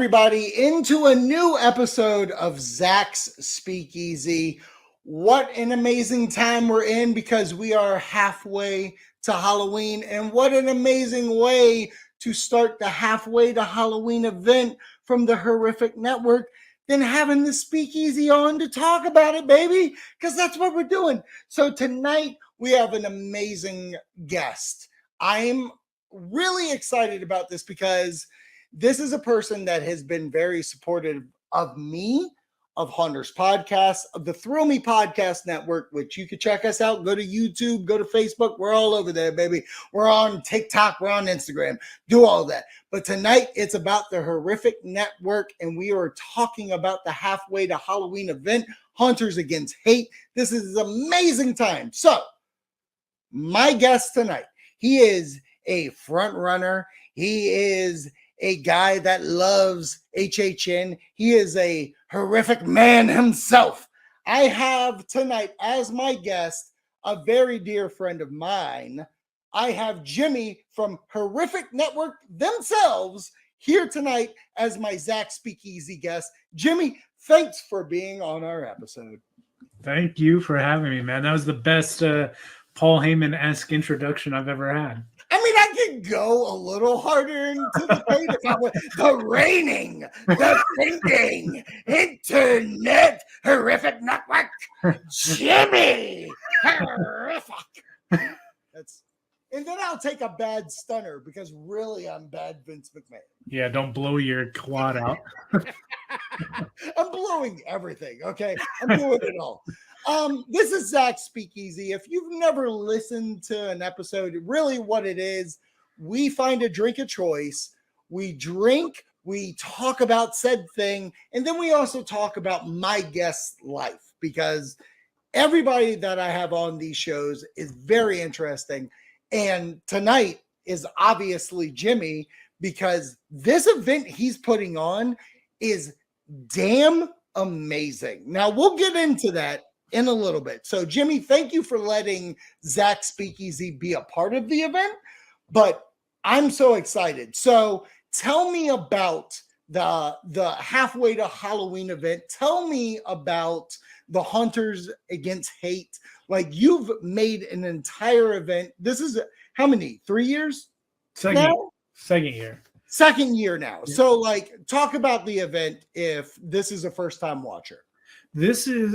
everybody, into a new episode of Zach's Speakeasy. What an amazing time we're in because we are halfway to Halloween, and what an amazing way to start the halfway to Halloween event from the Horrific Network than having the Speakeasy on to talk about it, baby, because that's what we're doing. So tonight we have an amazing guest. I'm really excited about this because this is a person that has been very supportive of me, of Hunter's podcast, of the Thrill Me Podcast Network, which you can check us out. Go to YouTube, go to Facebook. We're all over there, baby. We're on TikTok. We're on Instagram. Do all that. But tonight, it's about the Horrific Network, and we are talking about the halfway to Halloween event, Hunters Against Hate. This is an amazing time. So, my guest tonight, he is a front runner. He is a guy that loves HHN. He is a horrific man himself. I have tonight as my guest a very dear friend of mine. I have Jimmy from Horrific Network themselves here tonight as my Zach Speakeasy guest. Jimmy, thanks for being on our episode. Thank you for having me, man. That was the best Paul Heyman-esque introduction I've ever had. I mean, I could go a little harder into the paint if I would. The reigning, the thinking, internet, horrific network, Jimmy, horrific. And then I'll take a bad stunner because really I'm bad Vince McMahon. Yeah, don't blow your quad out. I'm blowing everything, okay? I'm doing it all. This is Zach Speakeasy. If you've never listened to an episode, really what it is, we find a drink of choice, we drink, we talk about said thing, and then we also talk about my guest's life because everybody that I have on these shows is very interesting. And tonight is obviously Jimmy because this event he's putting on is damn amazing. Now, we'll get into that in a little bit. So, Jimmy, thank you for letting Zach Speakeasy be a part of the event, but I'm so excited. So, tell me about the halfway to Halloween event. Tell me about the Hunters Against Hate. Like, you've made an entire event. This is how many? 3 years? Second year. Second year now. Yeah. So, like, talk about the event if this is a first-time watcher.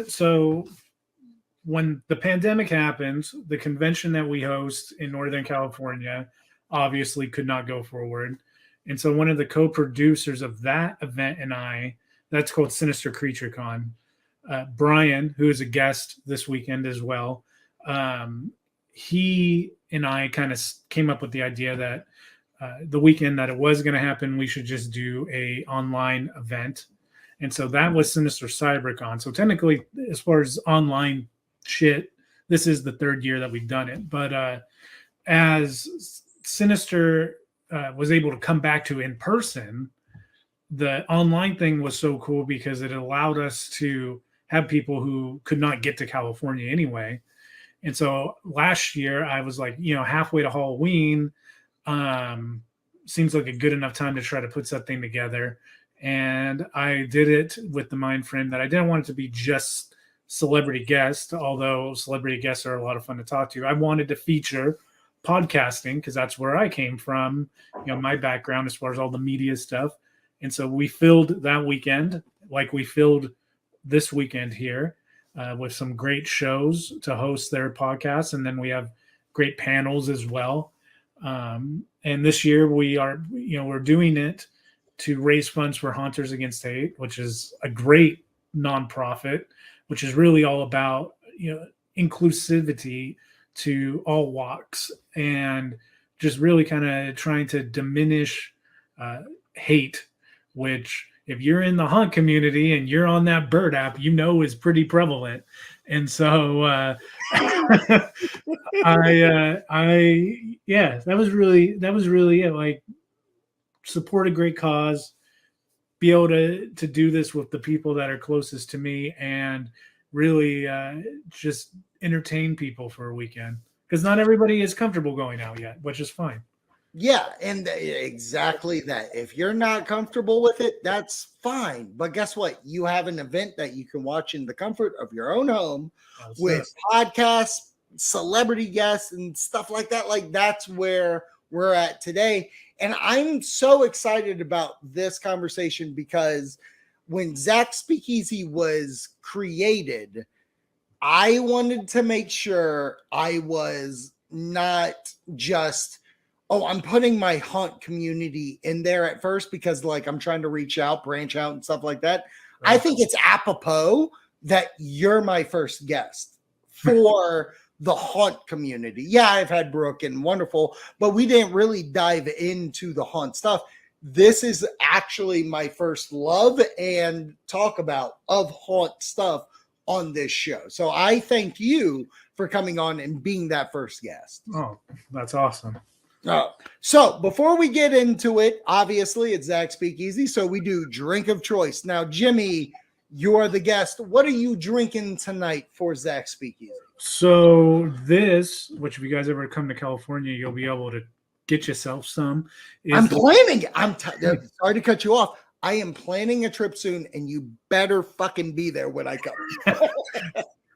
So when the pandemic happened, the convention that we host in Northern California obviously could not go forward. And so one of the co-producers of that event and that's called Sinister Creature Con, Brian, who is a guest this weekend as well, he and I kind of came up with the idea that the weekend that it was going to happen, we should just do a online event. And so that was Sinister CyberCon. So technically, as far as online shit, this is the third year that we've done it. But as Sinister was able to come back to in person, the online thing was so cool because it allowed us to have people who could not get to California anyway. And so last year I was like, halfway to Halloween, seems like a good enough time to try to put something together. And I did it with the mind frame that I didn't want it to be just celebrity guests, although celebrity guests are a lot of fun to talk to. I wanted to feature podcasting because that's where I came from, my background as far as all the media stuff. And so we filled that weekend like we filled this weekend here with some great shows to host their podcasts. And then we have great panels as well. And this year we're doing it to raise funds for Hunters Against Hate, which is a great nonprofit, which is really all about inclusivity to all walks and just really kind of trying to diminish hate, which if you're in the hunt community and you're on that bird app, is pretty prevalent. And so that was really it. Like, support a great cause, be able to do this with the people that are closest to me, and really just entertain people for a weekend, because not everybody is comfortable going out yet, which is fine. Yeah, and exactly that. If you're not comfortable with it, that's fine. But guess what? You have an event that you can watch in the comfort of your own home That's with it. podcasts, celebrity guests, and stuff like that. Like that's where we're at today. And I'm so excited about this conversation because when Zach Speakeasy was created, I wanted to make sure I was not just, oh, I'm putting my hunt community in there at first because like I'm trying to reach out, branch out, and stuff like that. I Right. think it's apropos that you're my first guest for the hunt community. Yeah, I've had Brooke and wonderful, but we didn't really dive into the hunt stuff. This is actually my first love and talk about of haunt stuff on this show. So I thank you for coming on and being that first guest. Oh, that's awesome. So before we get into it, obviously it's Zach Speakeasy, so we do drink of choice. Now, Jimmy, you are the guest. What are you drinking tonight for Zach Speakeasy? So this, which if you guys ever come to California, you'll be able to get yourself some. I'm planning. Sorry to cut you off. I am planning a trip soon, and you better fucking be there when I come.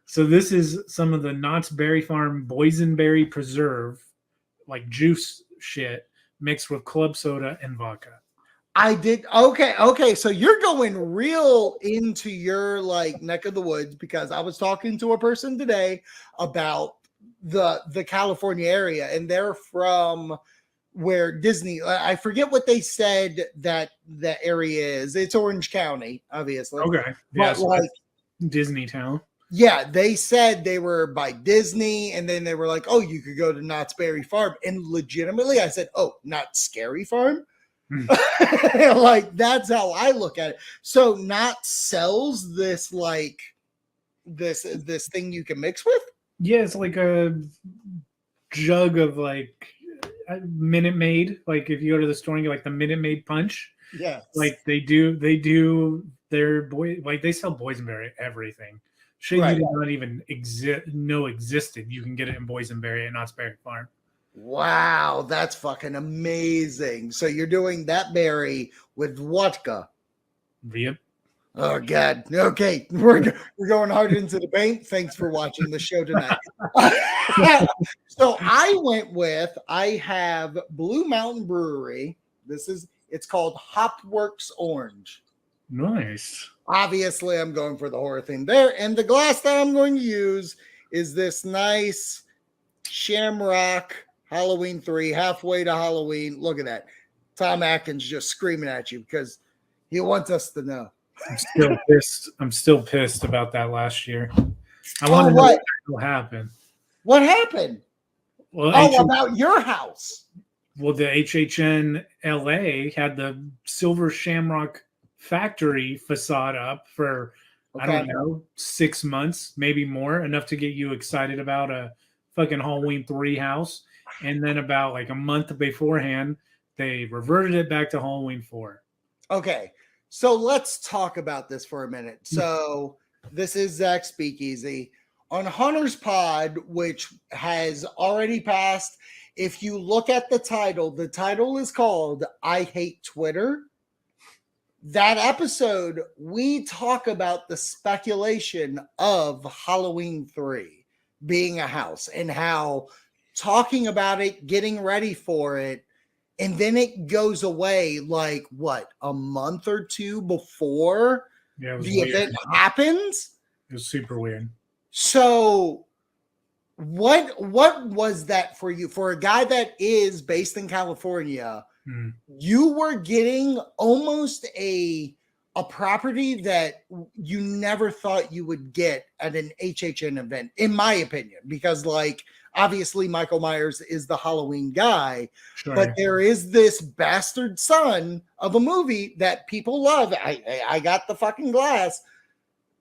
So this is some of the Knott's Berry Farm boysenberry preserve, like juice shit, mixed with club soda and vodka. I did. Okay. So you're going real into your like neck of the woods because I was talking to a person today about the California area, and they're from where Disney, I forget what they said that the area is. It's Orange County, obviously. Okay. Yeah, But like Disney Town. Yeah, they said they were by Disney, and then they were like, oh, you could go to Knott's Berry Farm. And legitimately, I said, oh, not Scary Farm? Like, that's how I look at it. So Knott's sells this, like, this thing you can mix with? Yeah, it's like a jug of, like, Minute Maid. Like, if you go to the store and get, like, the Minute Maid punch. Yeah. Like, they do their boy, like, they sell boysenberry everything. Shit, right. You did not even know existed. You can get it in boysenberry at Knott's Berry Farm. Wow, that's fucking amazing. So you're doing that berry with vodka. Yep. Oh God. Okay, we're going hard into the paint. Thanks for watching the show tonight. So I have Blue Mountain Brewery. It's called Hopworks Orange. Nice. Obviously, I'm going for the horror theme there. And the glass that I'm going to use is this nice Shamrock Halloween 3, halfway to Halloween. Look at that. Tom Atkins just screaming at you because he wants us to know. I'm still pissed about that last year. I want to know what will happen. What happened? Well, about your house. Well, the HHN LA had the Silver Shamrock factory facade up for I don't know 6 months, maybe more, enough to get you excited about a fucking Halloween 3 house. And then about like a month beforehand, they reverted it back to Halloween 4. Okay, so let's talk about this for a minute. So this is Zach Speakeasy on Hunter's Pod, which has already passed. If you look at the title is called I Hate Twitter. That episode, we talk about the speculation of Halloween 3 being a house and how talking about it, getting ready for it, and then it goes away like what, a month or two before the event happens? It was super weird. So what was that for you? For a guy that is based in California, you were getting almost a property that you never thought you would get at an HHN event, in my opinion, because like obviously Michael Myers is the Halloween guy, but there is this bastard son of a movie that people love. I got the fucking glass.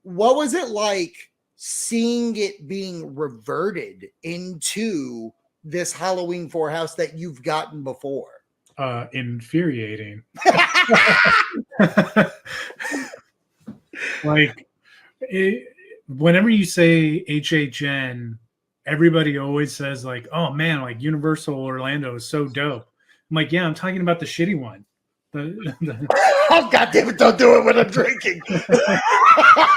What was it like seeing it being reverted into this Halloween 4 house that you've gotten before? Infuriating. Like whenever you say HHN, everybody always says like, oh man, like Universal Orlando is so dope. I'm like, yeah, I'm talking about the shitty one. Oh, God damn it, don't do it when I'm drinking.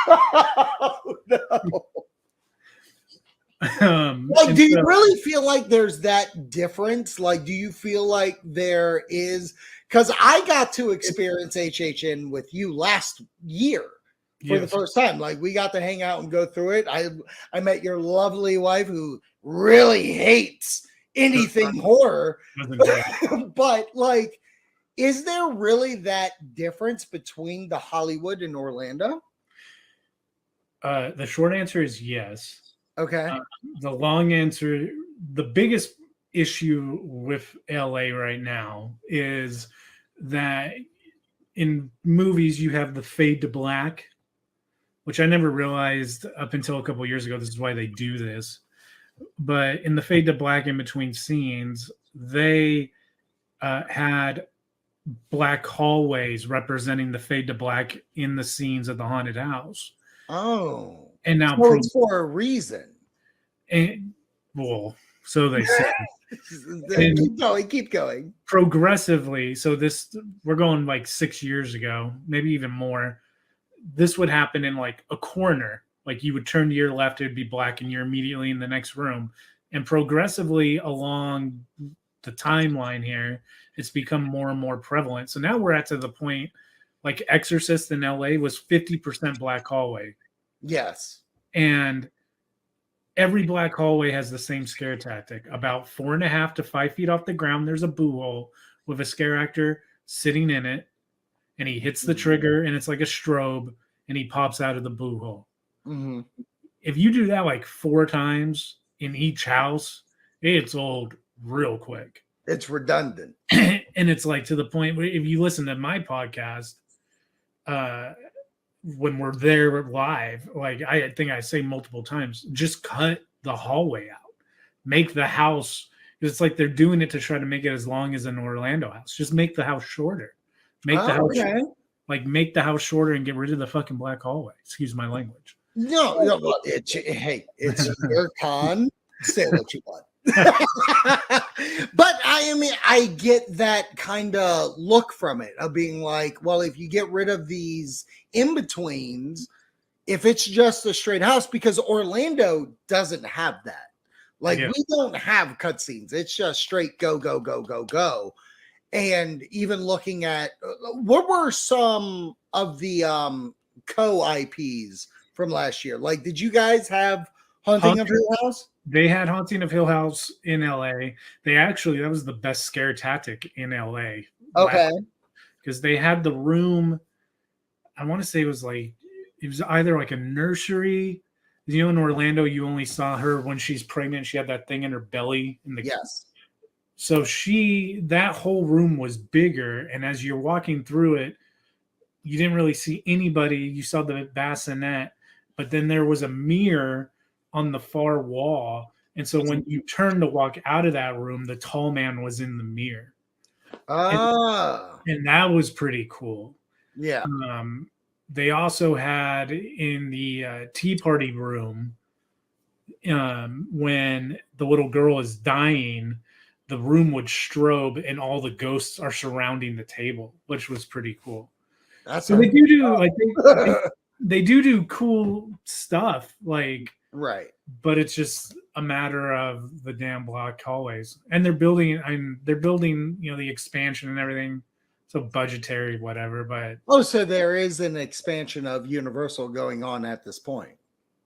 Oh, no. Like, do you really feel like there's that difference? Like, do you feel like there is? Because I got to experience HHN with you last year for the first time. Like, we got to hang out and go through it. I met your lovely wife who really hates anything horror. But, like, is there really that difference between the Hollywood and Orlando? The short answer is yes. Okay. The long answer, the biggest issue with LA right now is that in movies you have the fade to black, which I never realized up until a couple of years ago. This is why they do this. But in the fade to black in between scenes, they had black hallways representing the fade to black in the scenes of the haunted house. Oh. And now it's for a reason. And well, so they say. Keep going. Progressively, so we're going like 6 years ago, maybe even more. This would happen in like a corner. Like you would turn to your left, it'd be black, and you're immediately in the next room. And progressively along the timeline here, it's become more and more prevalent. So now we're at to the point like Exorcist in LA was 50% black hallway. Yes. And every black hallway has the same scare tactic. About 4.5 to 5 feet off the ground, there's a boo hole with a scare actor sitting in it, and he hits the trigger, and it's like a strobe, and he pops out of the boo hole. Mm-hmm. If you do that like 4 times in each house, it's old real quick. It's redundant. And it's like to the point where if you listen to my podcast, when we're there live, like I think I say multiple times, just cut the hallway out, make the house, because it's like they're doing it to try to make it as long as an Orlando house. Just make the house shorter, make the house shorter and get rid of the fucking black hallway. Excuse my language. No, it's your con. Say what you want. But I get that kind of look from it of being like, well, if you get rid of these in-betweens, if it's just a straight house, because Orlando doesn't have that. Like we don't have cutscenes. It's just straight go, go, go, go, go. And even looking at what were some of the co-IPs from last year? Like, did you guys have Haunting of Hill House? They had Haunting of Hill House in LA. That was the best scare tactic in LA. Okay. Because they had the room, I want to say it was either like a nursery. You know, in Orlando, you only saw her when she's pregnant. She had that thing in her belly. Yes. So that whole room was bigger. And as you're walking through it, you didn't really see anybody. You saw the bassinet, but then there was a mirror on the far wall. And so when you turned to walk out of that room, the tall man was in the mirror. And that was pretty cool. Yeah. They also had in the tea party room, when the little girl is dying, the room would strobe and all the ghosts are surrounding the table, which was pretty cool. So they do like they do cool stuff, like right. But it's just a matter of the damn block hallways, and they're building, the expansion and everything. So budgetary, whatever. But so there is an expansion of Universal going on at this point.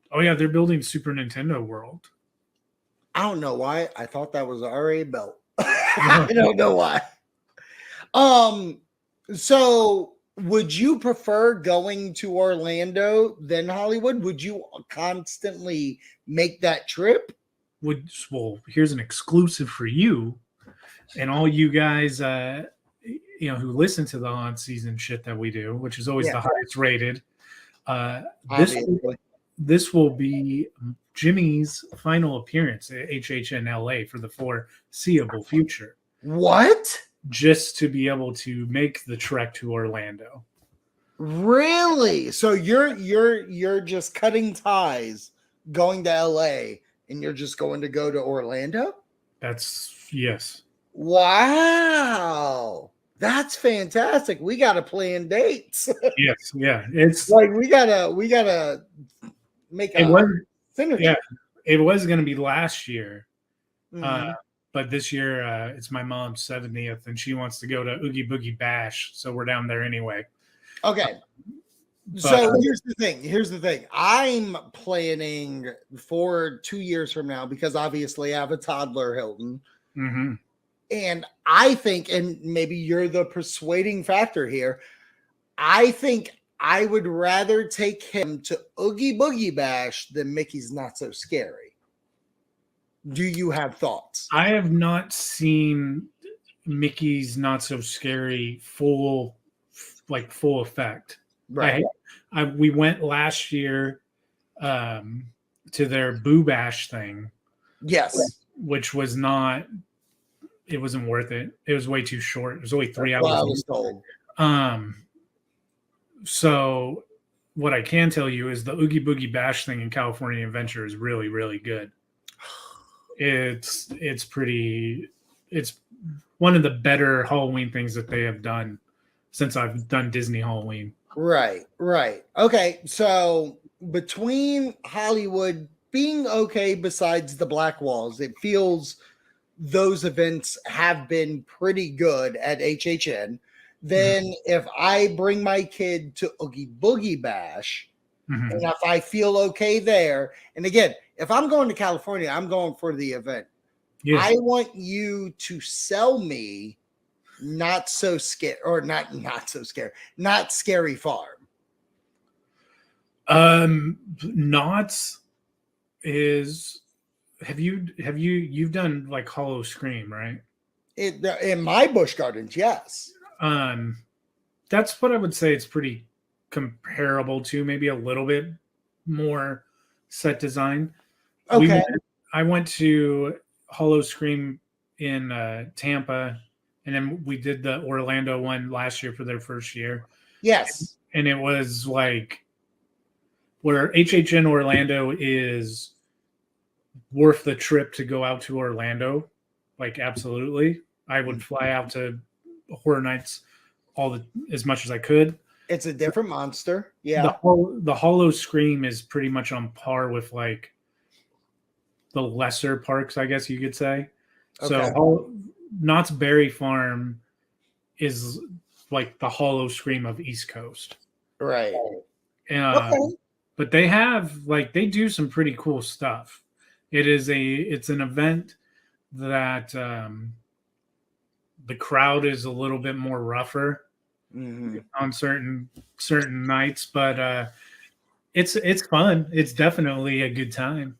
Oh yeah, they're building Super Nintendo World. I don't know why. I thought that was already built. I don't know why. So would you prefer going to Orlando than Hollywood? Would you constantly make that trip? Well, here's an exclusive for you and all you guys who listen to the on season shit that we do, which is always the highest rated. This will be Jimmy's final appearance at HHN LA for the foreseeable future. What? Just to be able to make the trek to Orlando. Really? So you're just cutting ties, going to LA, and you're just going to go to Orlando? Yes. Wow. That's fantastic. We got to plan dates. Yes, yeah. It's Like we gotta make it a was synergy. yeah, it was going to be last year. Uh, Mhm. but this year, it's my mom's 70th, and she wants to go to Oogie Boogie Bash, so we're down there anyway. Okay. But So here's the thing. Here's the thing. I'm planning for 2 years from now because obviously I have a toddler, Hilton. mhm. And I think, and maybe you're the persuading factor here, I think I would rather take him to Oogie Boogie Bash than Mickey's Not So Scary. Do you have thoughts? I have not seen Mickey's Not So Scary full effect. Right. We went last year um, to their Boo Bash thing, Yes. which was not. It wasn't worth it. It was way too short. It was only three That's what I hours. was told. Um. So, what I can tell you is the Oogie Boogie Bash thing in California Adventure is really, really good. It's pretty. It's one of the better Halloween things that they have done since I've done Disney Halloween. Right, right. Okay, so between Hollywood being okay besides the Black Walls, it feels those events have been pretty good at HHN. Then if I bring my kid to Oogie Boogie Bash, Mm-hmm. and if I feel okay there, and again, if I'm going to California, I'm going for the event. Yes. I want you to sell me not so scared or not so scared, not Scary Farm. Knott's is you've done like Hollow Scream, right? In my Busch Gardens, yes. That's what I would say it's pretty comparable to, maybe a little bit more set design. Okay. I went to Hollow Scream in Tampa, and then we did the Orlando one last year for their first year. Yes. And it was like where HHN Orlando is worth the trip to go out to Orlando. Like, absolutely. I would fly out to Horror Nights as much as I could. It's a different monster. Yeah. The Hollow Scream is pretty much on par with like the lesser parks, I guess you could say. Okay. So Knott's Berry Farm is like the Hollow Scream of East Coast. Right. Okay. But they do some pretty cool stuff. It's an event that the crowd is a little bit more rougher on certain nights, but it's fun. It's definitely a good time.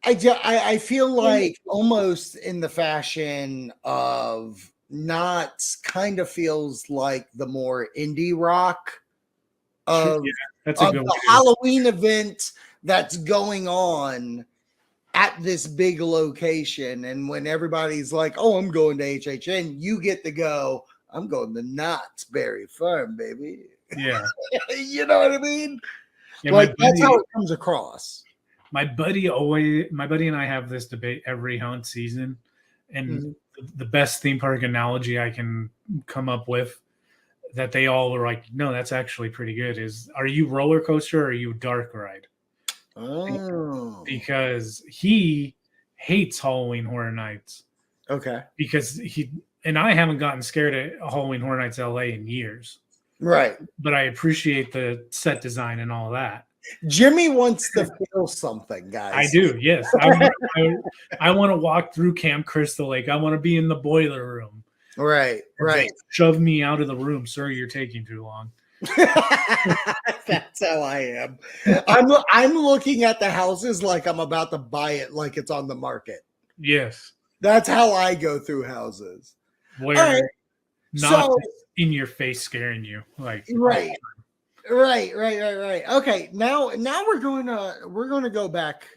I feel like almost in the fashion of Knott's kind of feels like the more indie rock of, that's a good the Halloween event that's going on at this big location. And when everybody's like, oh, I'm going to HHN, you get to go, I'm going to Knott's Berry Farm, baby. Yeah. You know what I mean? Yeah, like that's how it comes across. My buddy and I have this debate every hunt season. And the best theme park analogy I can come up with that they all are like, no, that's actually pretty good is, are you roller coaster or are you dark ride? Oh. Because he hates Halloween Horror Nights. Okay. Because I haven't gotten scared at Halloween Horror Nights LA in years. Right. But I appreciate the set design and all that. Jimmy wants to feel something, guys. I do, yes. I want to walk through Camp Crystal Lake. I want to be in the boiler room. Right, right. Shove me out of the room, sir. You're taking too long. That's how I am. I'm looking at the houses like I'm about to buy it, like it's on the market. Yes, that's how I go through houses. Where not in your face scaring you, like right. Okay, now we're going to go back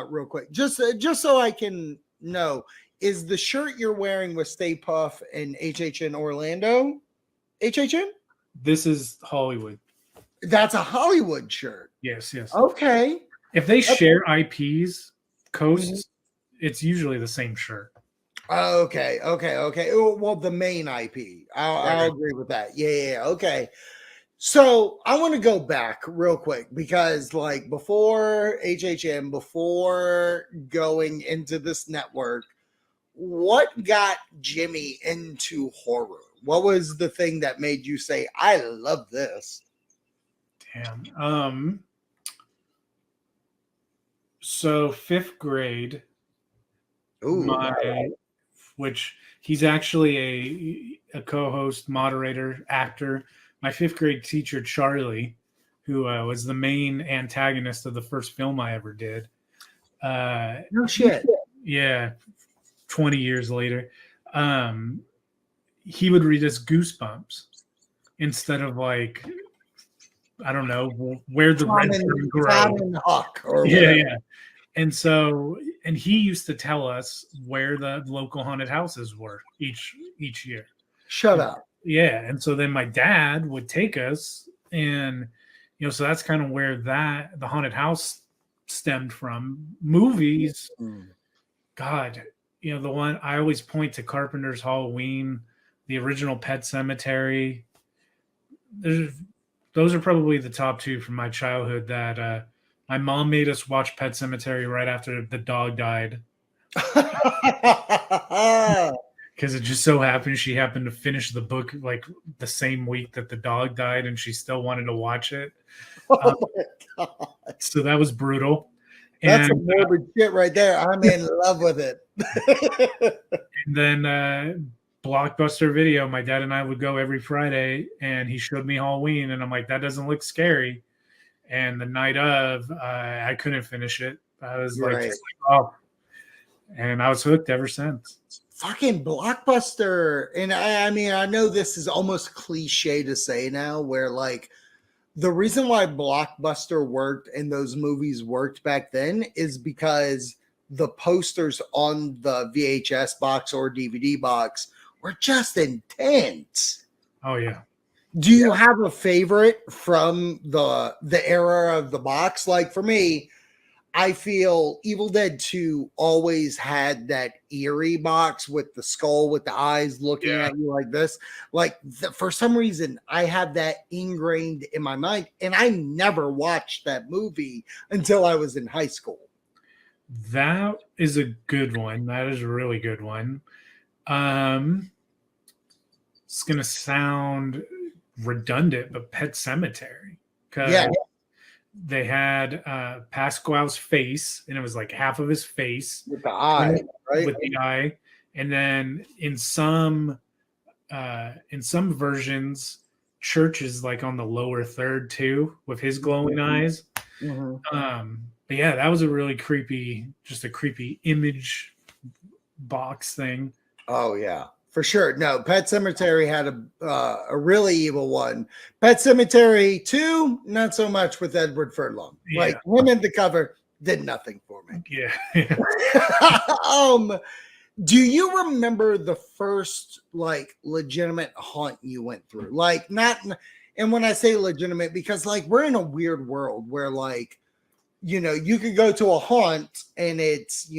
real quick, just so I can know. Is the shirt you're wearing with Stay Puft and HHN Orlando? HHN? This is Hollywood. That's a Hollywood shirt. Yes. Okay. If they share IPs, coasts, it's usually the same shirt. Okay. Oh, well, the main IP. I'll Right. agree with that. Yeah. Okay. So I want to go back real quick because, like, before HHM, before going into this network, what got Jimmy into horror? What was the thing that made you say, "I love this"? Damn. So fifth grade, Ooh, my which he's actually a co-host, moderator, actor. My fifth grade teacher, Charlie, who was the main antagonist of the first film I ever did. Uh, no shit. yeah, 20 years later, um, he would read us Goosebumps instead of like, I don't know, where the red fern grows. Common Huck or Yeah, whatever. yeah. And so, and he used to tell us where the local haunted houses were each year. Shut up. Yeah, and so then my dad would take us, and so that's kind of where the haunted house stemmed from. Movies, Mm. God, the one I always point to Carpenter's Halloween, the original Pet Cemetery. There's those are probably the top two from my childhood that my mom made us watch Pet Cemetery right after the dog died because it just so happened she happened to finish the book like the same week that the dog died and she still wanted to watch it. Oh Um, my God. so that was brutal. That's And, some morbid shit right there. I'm in love with it. and then Blockbuster Video, my dad and I would go every Friday and he showed me Halloween and I'm like, that doesn't look scary. And the night of, I couldn't finish it. I was like, Right. just like, oh, and I was hooked ever since. Fucking Blockbuster. And I mean, I know this is almost cliche to say now, where like the reason why Blockbuster worked and those movies worked back then is because the posters on the VHS box or DVD box were just intense. Oh yeah. Do you have a favorite from the era of the box? Like for me, I feel Evil Dead 2 always had that eerie box with the skull with the eyes looking Yeah. at you like this. Like for some reason, I have that ingrained in my mind, and I never watched that movie until I was in high school. That is a good one. That is a really good one. Um, it's gonna sound redundant, but Pet Cemetery because Yeah, they had Pasquale's face, and it was like half of his face with the eye, right? with the eye, and then in some versions, Church is like on the lower third too, with his glowing eyes. Mhm. But yeah, that was a really creepy, just a creepy image box thing. Oh yeah, for sure. No, Pet Cemetery had a really evil one. Pet Cemetery 2, not so much with Edward Furlong. Yeah. Like him in the cover did nothing for me. Yeah. Do you remember the first like legitimate haunt you went through? Like not, and when I say legitimate, because like we're in a weird world where like, you could go to a haunt and it's,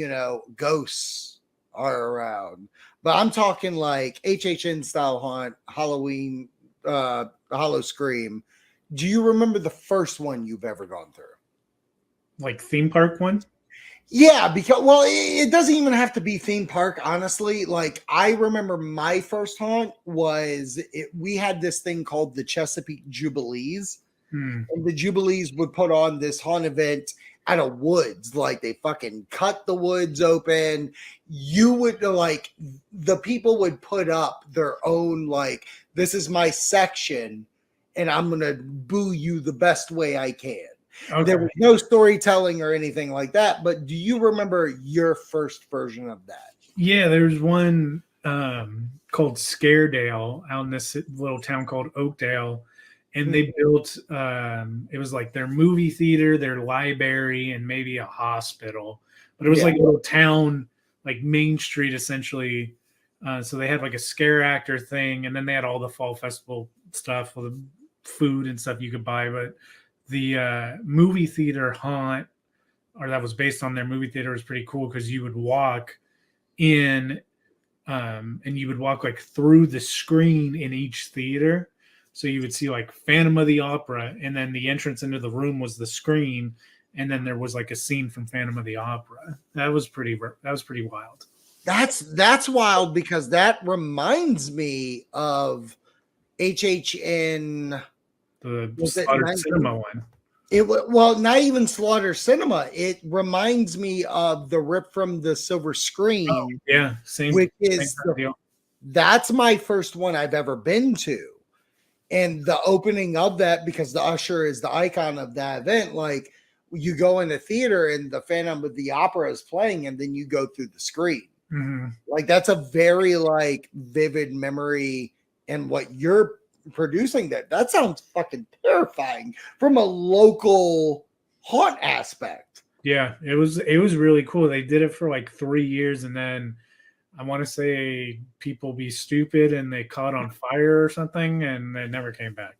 ghosts are around. But I'm talking like HHN style haunt, Halloween, Hollow Scream. Do you remember the first one you've ever gone through? Like theme park one? Yeah, because well, it doesn't even have to be theme park, honestly. Like I remember my first haunt was we had this thing called the Chesapeake Jubilees. And the Jubilees would put on this haunt event out of woods. Like they fucking cut the woods open. You would like the people would put up their own, like, this is my section, and I'm gonna boo you the best way I can. Okay. There was no storytelling or anything like that. But do you remember your first version of that? Yeah, there's one called Scaredale out in this little town called Oakdale. And they built it was like their movie theater, their library, and maybe a hospital. But it was like a little town, like Main Street essentially. So they had like a scare actor thing, and then they had all the fall festival stuff with the food and stuff you could buy. But the movie theater haunt, or that was based on their movie theater, was pretty cool because you would walk in and you would walk like through the screen in each theater. So you would see like Phantom of the Opera, and then the entrance into the room was the screen, and then there was like a scene from Phantom of the Opera. That was pretty wild. That's wild, because that reminds me of HHN. The Was it Slaughter Cinema one. Well, not even Slaughter Cinema. It reminds me of the Rip from the Silver Screen. Oh, yeah, same. Which is same deal. That's my first one I've ever been to, and the opening of that, because the usher is the icon of that event. Like, you go in the theater and the Phantom of the Opera is playing, and then you go through the screen. Mm-hmm. Like, that's a very like vivid memory. And what you're producing, that sounds fucking terrifying from a local haunt aspect. Yeah, it was really cool. They did it for like 3 years, and then I want to say people be stupid and they caught on fire or something, and they never came back.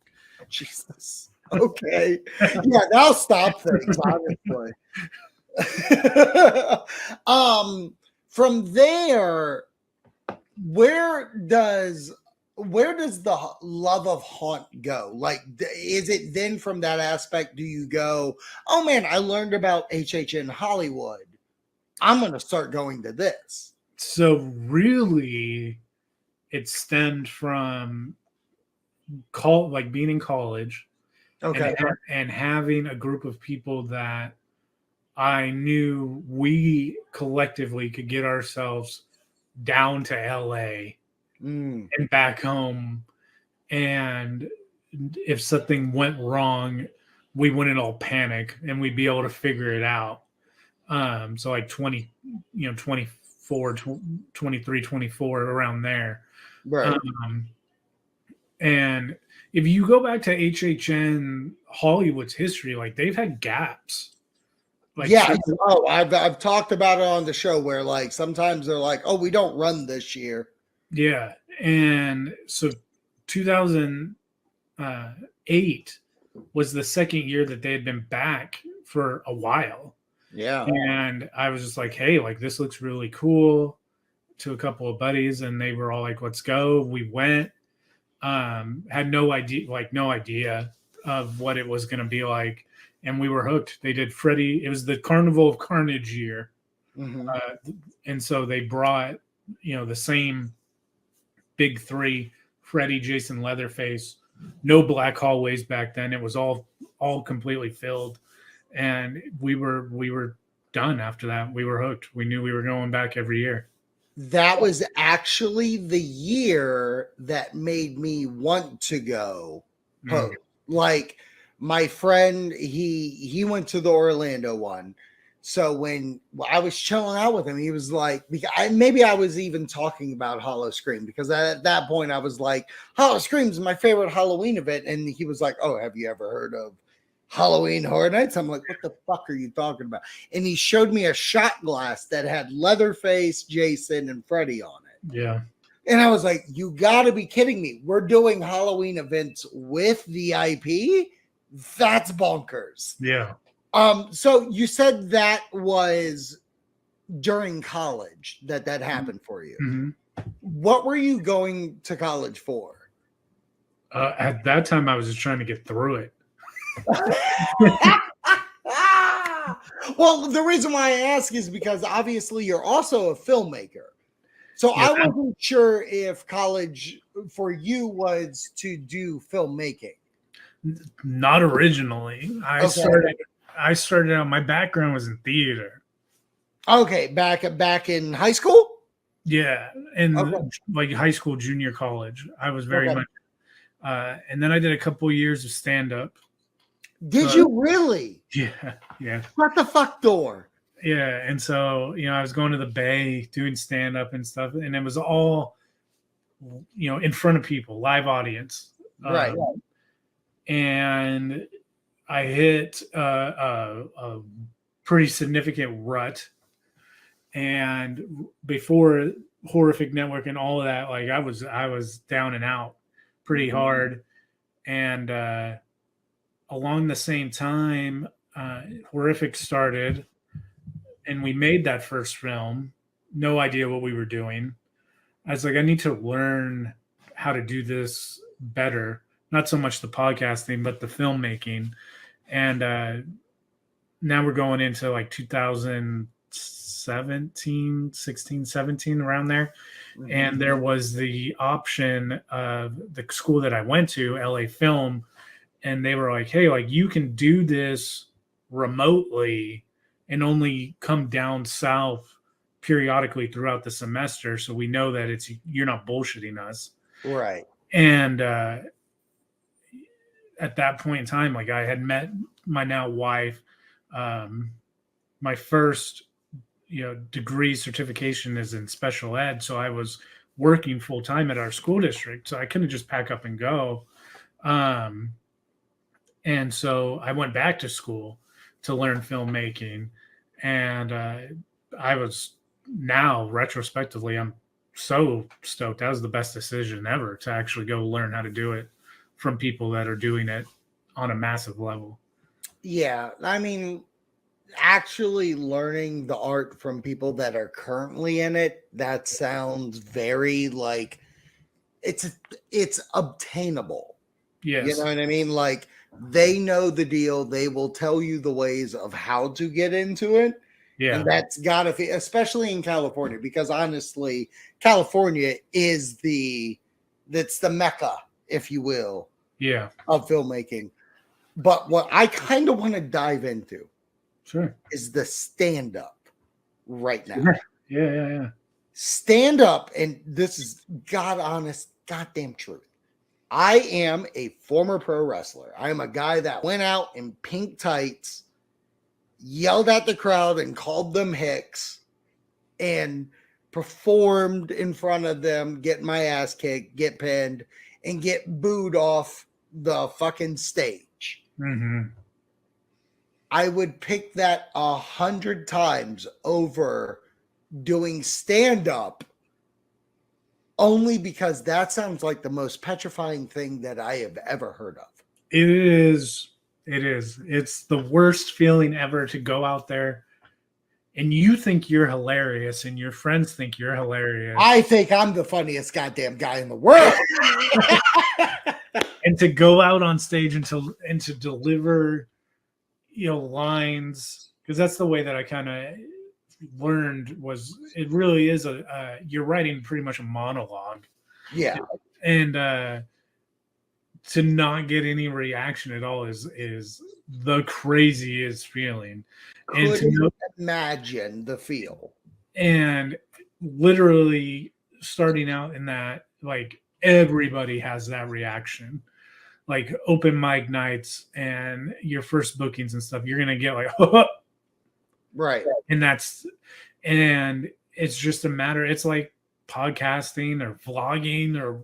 Jesus. Okay. Yeah, that'll stop things, honestly. From there, where does the love of haunt go? Like, is it then from that aspect, do you go, oh man, I learned about HHN Hollywood, I'm going to start going to this? So really, it stemmed from like being in college, okay, and having a group of people that I knew we collectively could get ourselves down to LA and back home, and if something went wrong, we wouldn't all panic and we'd be able to figure it out. So like 24, 23, 24, around there. right. And if you go back to HHN Hollywood's history, like they've had gaps. Like, yeah. Oh, I've talked about it on the show where like sometimes they're like, oh, we don't run this year. Yeah. And so 2008 was the second year that they had been back for a while. Yeah. And I was just like, hey, like this looks really cool, to a couple of buddies, and they were all like, let's go. We went. Had no idea of what it was going to be like, and we were hooked. They did Freddy. It was the Carnival of Carnage year. Mm-hmm. And so they brought, the same big three: Freddy, Jason, Leatherface. No black hallways back then. It was all completely filled, and we were done after that. We were hooked. We knew we were going back every year. That was actually the year that made me want to go. Like, my friend, he went to the Orlando one. So when I was chilling out with him, he was like, maybe I was even talking about Hollow Scream, because at that point I was like, Hollow Scream is my favorite Halloween event. And he was like, oh, have you ever heard of Halloween Horror Nights? I'm like, what the fuck are you talking about? And he showed me a shot glass that had Leatherface, Jason, and Freddy on it. Yeah. And I was like, you got to be kidding me. We're doing Halloween events with the IP? That's bonkers. Yeah. So you said that was during college that happened for you. Mm-hmm. What were you going to college for? At that time, I was just trying to get through it. Well, the reason why I ask is because obviously you're also a filmmaker. So yeah. I wasn't sure if college for you was to do filmmaking. Not originally. I started out, my background was in theater. Okay, back in high school? Yeah, in like high school, junior college. I was very much and then I did a couple years of stand-up. Did you really? Yeah. Shut the fuck door. Yeah, and so I was going to the Bay doing stand-up and stuff, and it was all in front of people, live audience, right? And I hit a pretty significant rut, and before Horrific Network and all of that, like I was down and out pretty hard, and along the same time, Horrific started, and we made that first film. No idea what we were doing. I was like, I need to learn how to do this better. Not so much the podcasting, but the filmmaking. And now we're going into like 2017, 16, 17, around there. Mhm. And there was the option of the school that I went to, LA Film, and they were like, hey, like you can do this remotely and only come down south periodically throughout the semester, so we know that it's you're not bullshitting us. Right. And at that point in time, like I had met my now wife. My first degree certification is in special ed, so I was working full time at our school district, so I couldn't just pack up and go. And so I went back to school to learn filmmaking, and I was, now retrospectively, I'm so stoked. That was the best decision ever, to actually go learn how to do it from people that are doing it on a massive level. Yeah, I mean, actually learning the art from people that are currently in it, that sounds very like it's obtainable. Yes. You know what I mean? Like they know the deal. They will tell you the ways of how to get into it. Yeah. And that's gotta be, especially in California, because honestly, California is that's the mecca, if you will, Yeah. of filmmaking. But what I kind of want to dive into is the stand-up right now. Sure. Yeah. Stand up, and this is God honest, goddamn truth. I am a former pro wrestler. I am a guy that went out in pink tights, yelled at the crowd and called them hicks, and performed in front of them, get my ass kicked, get pinned, and get booed off the fucking stage. Mm-hmm. I would pick that 100 times over doing stand-up, only because that sounds like the most petrifying thing that I have ever heard of. It is. It's the worst feeling ever to go out there and you think you're hilarious and your friends think you're hilarious. I think I'm the funniest goddamn guy in the world. And to go out on stage and to deliver, lines, because that's the way that I kind of learned, was it really is you're writing pretty much a monologue. Yeah. And to not get any reaction at all is the craziest feeling. Couldn't imagine the feel. And literally starting out in that, like, everybody has that reaction. Like open mic nights and your first bookings and stuff, you're gonna get like right. And it's just a matter, it's like podcasting or vlogging or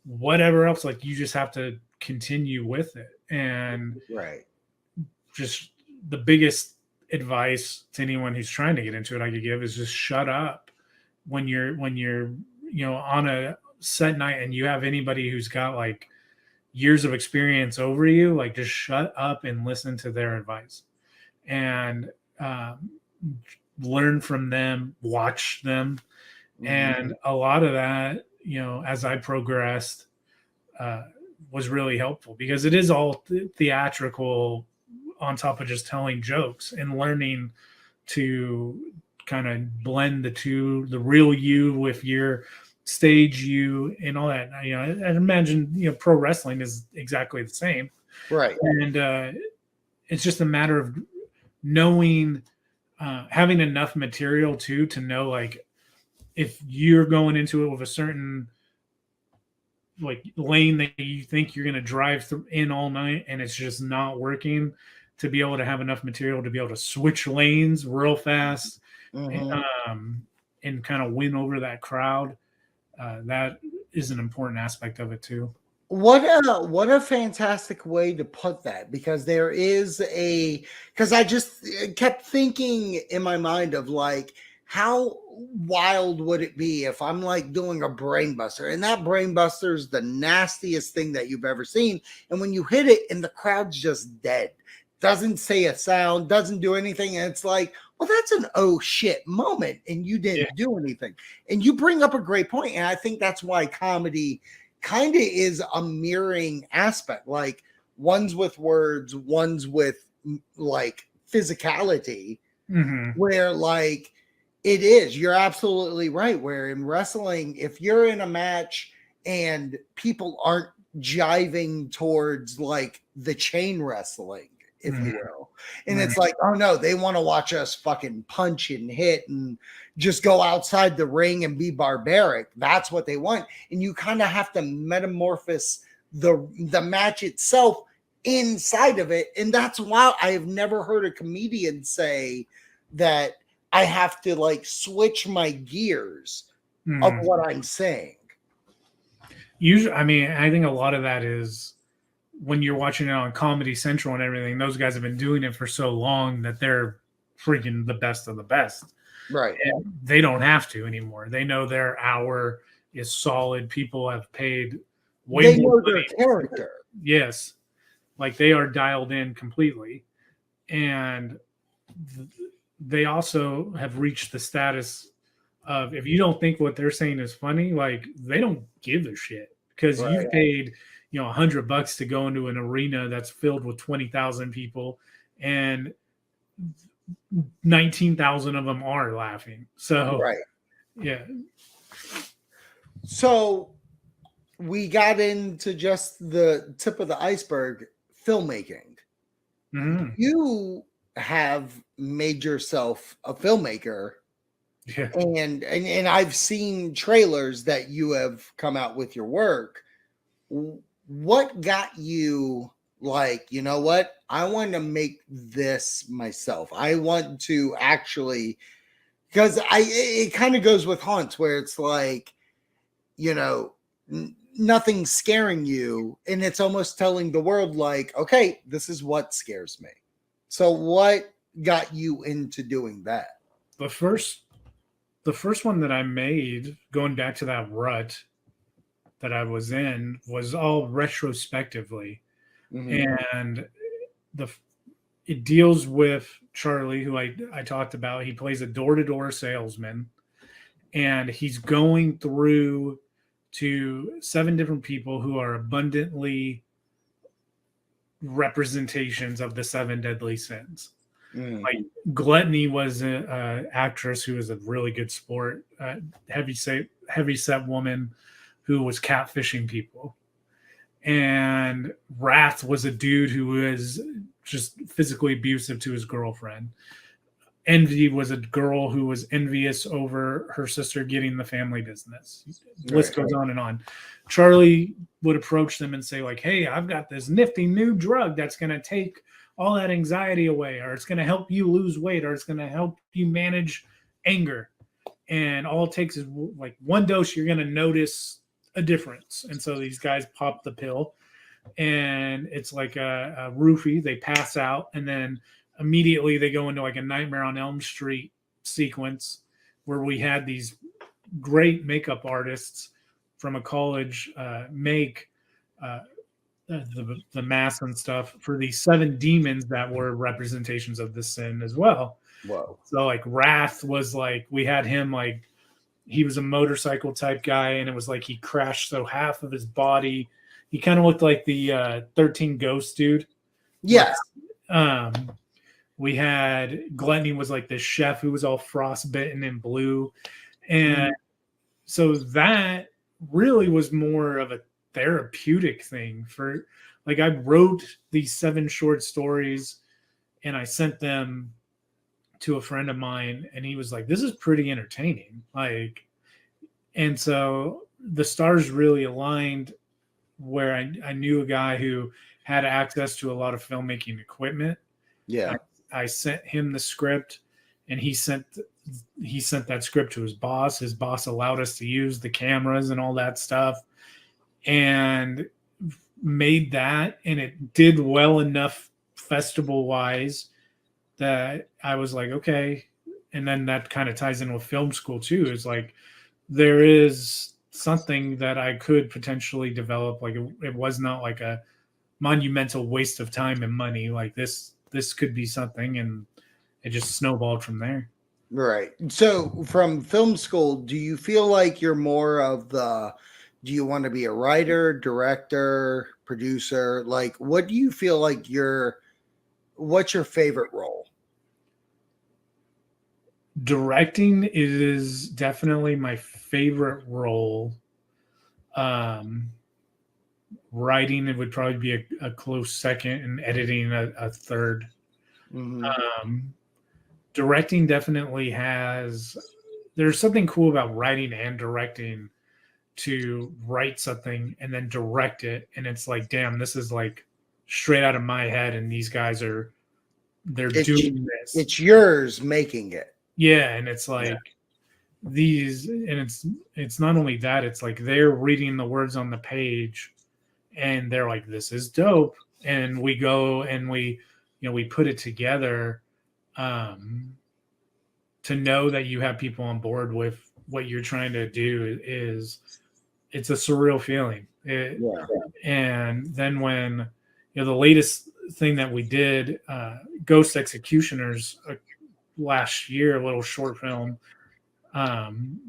whatever else, like you just have to continue with it. And right, just the biggest advice to anyone who's trying to get into it I could give is just shut up when you're on a set night and you have anybody who's got like years of experience over you. Like, just shut up and listen to their advice and learn from them, watch them. Mm-hmm. And a lot of that, as I progressed, was really helpful, because it is all theatrical on top of just telling jokes, and learning to kind of blend the two, the real you with your stage you and all that. I imagine, pro wrestling is exactly the same. Right. And it's just a matter of knowing, having enough material too, to know, like, if you're going into it with a certain like lane that you think you're going to drive through in all night and it's just not working, to be able to have enough material to be able to switch lanes real fast. Mm-hmm. And kind of win over that crowd. That is an important aspect of it too. What a fantastic way to put that, because there is because I just kept thinking in my mind of like, how wild would it be if I'm like doing a brain buster, and that brain buster is the nastiest thing that you've ever seen, and when you hit it and the crowd's just dead, doesn't say a sound, doesn't do anything. And it's like, well, that's an oh shit moment. And you didn't do anything. And you bring up a great point. And I think that's why comedy kind of is a mirroring aspect. Like one's with words, one's with like physicality, where like it is. You're absolutely right. Where in wrestling, if you're in a match and people aren't jiving towards like the chain wrestling, if you will. And it's like, oh no, they want to watch us fucking punch and hit and just go outside the ring and be barbaric. That's what they want. And you kind of have to metamorphose the match itself inside of it. And that's why I have never heard a comedian say that I have to like switch my gears of what I'm saying. Usually, I mean, I think a lot of that is when you're watching it on Comedy Central and everything, those guys have been doing it for so long that they're freaking the best of the best. Right. And they don't have to anymore. They know their hour is solid. People have paid way more money. Their character. Yes. Like they are dialed in completely. And they also have reached the status of, if you don't think what they're saying is funny, like they don't give a shit because you've paid, $100 to go into an arena that's filled with 20,000 people and 19,000 of them are laughing. So, yeah. So we got into just the tip of the iceberg, filmmaking. You have made yourself a filmmaker. Yeah. And I've seen trailers that you have come out with your work. What got you like, you know what? I want to make this myself. I want to actually, because it kind of goes with Haunts where it's like, nothing's scaring you. And it's almost telling the world like, okay, this is what scares me. So what got you into doing that? The first one that I made, going back to that rut that I was in, was all retrospectively. And it deals with Charlie, who I talked about. He plays a door-to-door salesman, and he's going through to 7 different people who are abundantly representations of the 7 deadly sins. Like Gluttony was an actress who was a really good sport, heavy set woman who was catfishing people, and Wrath was a dude who was just physically abusive to his girlfriend. Envy was a girl who was envious over her sister getting the family business. The list goes on and on. Charlie would approach them and say like, hey, I've got this nifty new drug that's going to take all that anxiety away, or it's going to help you lose weight, or it's going to help you manage anger. And all it takes is like one dose, you're going to notice a difference. And so these guys pop the pill, and it's like a roofie. They pass out, and then immediately they go into like a Nightmare on Elm Street sequence where we had these great makeup artists from a college make the mask and stuff for these 7 demons that were representations of the sin as well. Whoa. So like Wrath was like, we had him like, he was a motorcycle type guy, and it was like he crashed, so half of his body, he kind of looked like the 13 Ghost dude. Yes. We had Gluttony was like this chef who was all frostbitten and blue. And so that really was more of a therapeutic thing for, like, I wrote these 7 short stories and I sent them to a friend of mine, and he was like, this is pretty entertaining. Like, and so the stars really aligned where I knew a guy who had access to a lot of filmmaking equipment. Yeah. I sent him the script, and he sent that script to his boss. His boss allowed us to use the cameras and all that stuff, and made that, and it did well enough festival wise that I was like, okay. And then that kind of ties in with film school too. Is like, there is something that I could potentially develop. Like it was not like a monumental waste of time and money. Like this this could be something, and it just snowballed from there. Right. So from film school, do you feel like you're more of the, do you want to be a writer, director, producer? Like, what do you feel like what's your favorite role? Directing is definitely my favorite role. Um, Writing, it would probably be a close second, and editing a third. Mhm. Directing definitely has, there's something cool about writing and directing, to write something and then direct it, and it's like, damn, this is like straight out of my head, and these guys they're doing this. It's yours making it. Yeah, and it's like these, and it's not only that, it's like they're reading the words on the page and they're like, this is dope, and we go and we put it together. To know that you have people on board with what you're trying to do it's a surreal feeling. And then when the latest thing that we did, Ghost Executioners, last year, a little short film,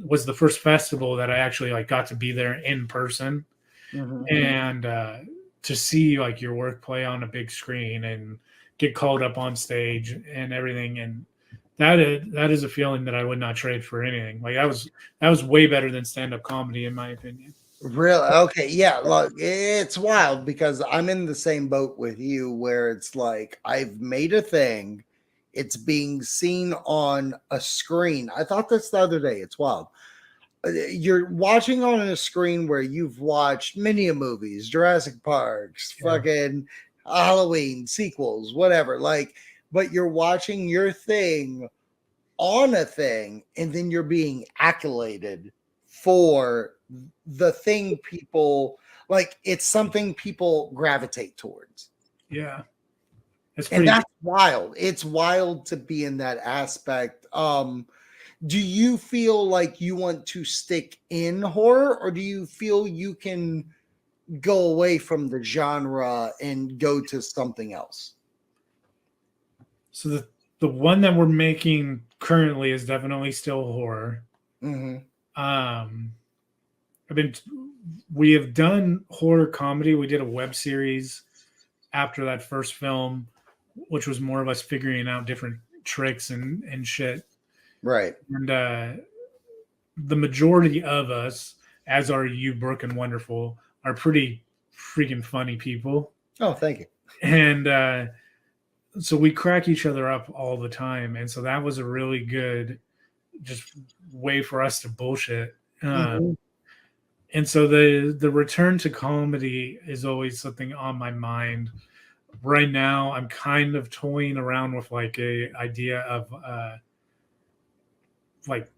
was the first festival that I actually like got to be there in person. Mhm. And to see like your work play on a big screen and get called up on stage and everything, and that is a feeling that I would not trade for anything. Like that was way better than stand-up comedy, in my opinion. Really? Okay. Yeah. Look, it's wild because I'm in the same boat with you where it's like I've made a thing. It's being seen on a screen. I thought this the other day. It's wild. You're watching on a screen where you've watched many movies, Jurassic Parks, fucking Halloween sequels, whatever. Like, but you're watching your thing on a thing, and then you're being accoladed for the thing people like. It's something people gravitate towards. Yeah. And that's wild. It's wild to be in that aspect. Do you feel like you want to stick in horror, or do you feel you can go away from the genre and go to something else? So the one that we're making currently is definitely still horror. Mm-hmm. We have done horror comedy. We did a web series after that first film, which was more of us figuring out different tricks and shit. Right. And the majority of us, as are you, Brooke and Wonderful, are pretty freaking funny people. Oh, thank you. And so we crack each other up all the time. And so that was a really good just way for us to bullshit. Mm-hmm. And so the return to comedy is always something on my mind. Right now, I'm kind of toying around with like a idea of like